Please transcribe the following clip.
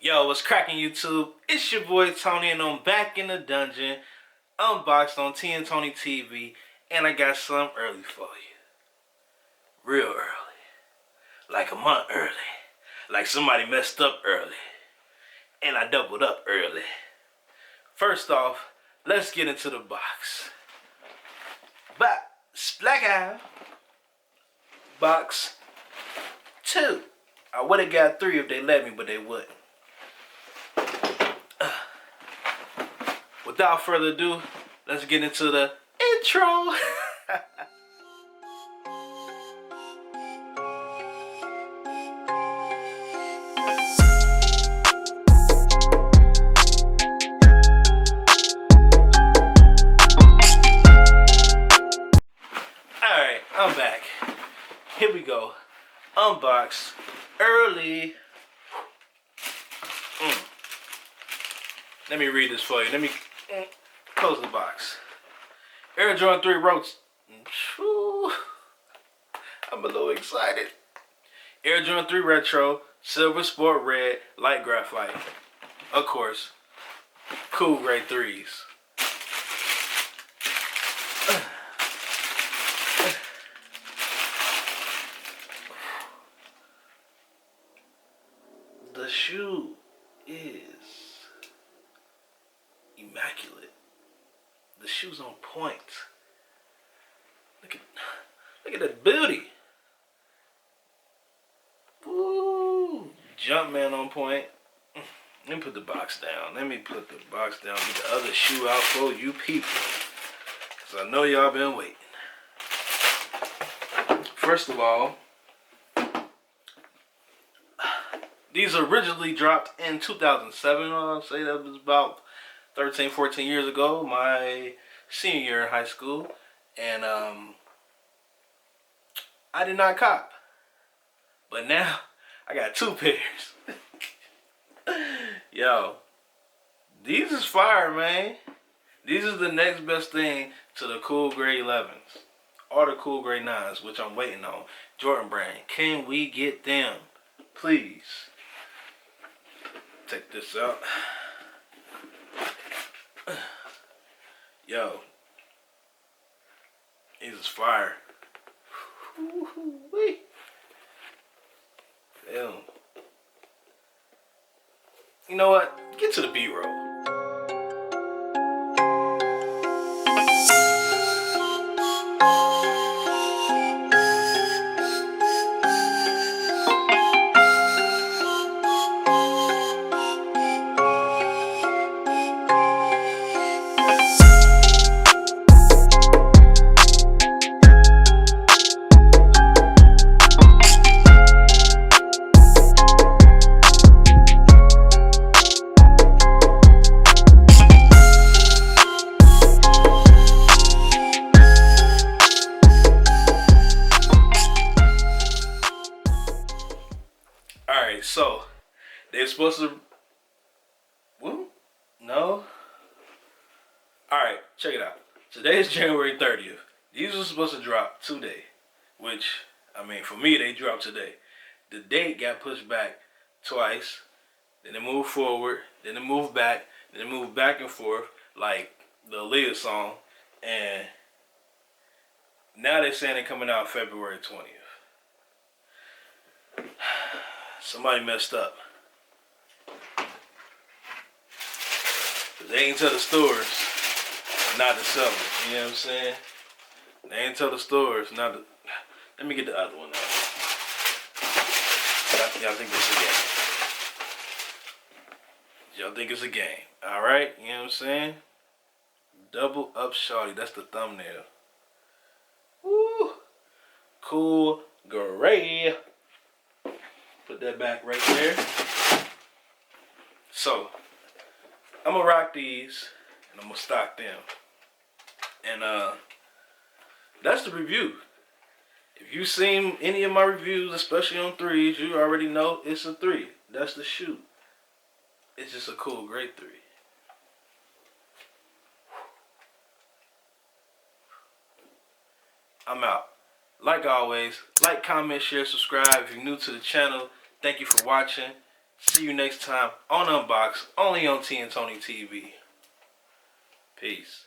Yo, what's cracking YouTube? It's your boy Tony and I'm back in the dungeon, unboxed on T and Toni TV, and I got something early for you. Real early. Like a month early. Like somebody messed up early. And I doubled up early. First off, let's get into the box. Black Eye. Box 2. I would have got 3 if they let me, but they wouldn't. Without further ado, let's get into the intro. Alright, I'm back. Here we go. Unboxed early. Let me read this for you. Let me close the box. Air Jordan 3 Roach. I'm a little excited. Air Jordan 3 Retro, Silver Sport Red, Light Graphite. Of course, cool gray 3s. The shoe is immaculate. The shoe's on point. Look at that beauty. Woo! Jumpman on point. Let me put the box down. Get the other shoe out for you people. Because I know y'all been waiting. First of all, these originally dropped in 2007. I'll say that was about 13, 14 years ago, my senior year in high school. And I did not cop. But now, I got 2 pairs. Yo, these is fire, man. These is the next best thing to the cool gray 11s. Or the cool gray 9s, which I'm waiting on. Jordan brand, can we get them? Please. Take this out. Yo, these is fire. Damn. You know what? Get to the B-roll. Alright, so they're supposed to. Woo? No? Alright, check it out. Today is January 30th. These were supposed to drop today. Which, I mean, for me, they dropped today. The date got pushed back twice. Then it moved forward. Then it moved back. Then it moved back and forth. Like the Aaliyah song. And now they're saying they're coming out February 20th. Somebody messed up. They ain't tell the stores not to sell it. You know what I'm saying? They ain't tell the stores not to. Let me get the other one out. Y'all think this is a game? Y'all think it's a game? Alright? You know what I'm saying? Double up shawty. That's the thumbnail. Woo! Cool gray. Put that back right there. So, I'm gonna rock these and I'm gonna stock them. And that's the review. If you've seen any of my reviews, especially on 3s, you already know it's a 3. That's the shoe. It's just a cool gray 3. I'm out. Like always, like, comment, share, subscribe. If you're new to the channel, thank you for watching. See you next time on Unboxed, only on T and Toni TV. Peace.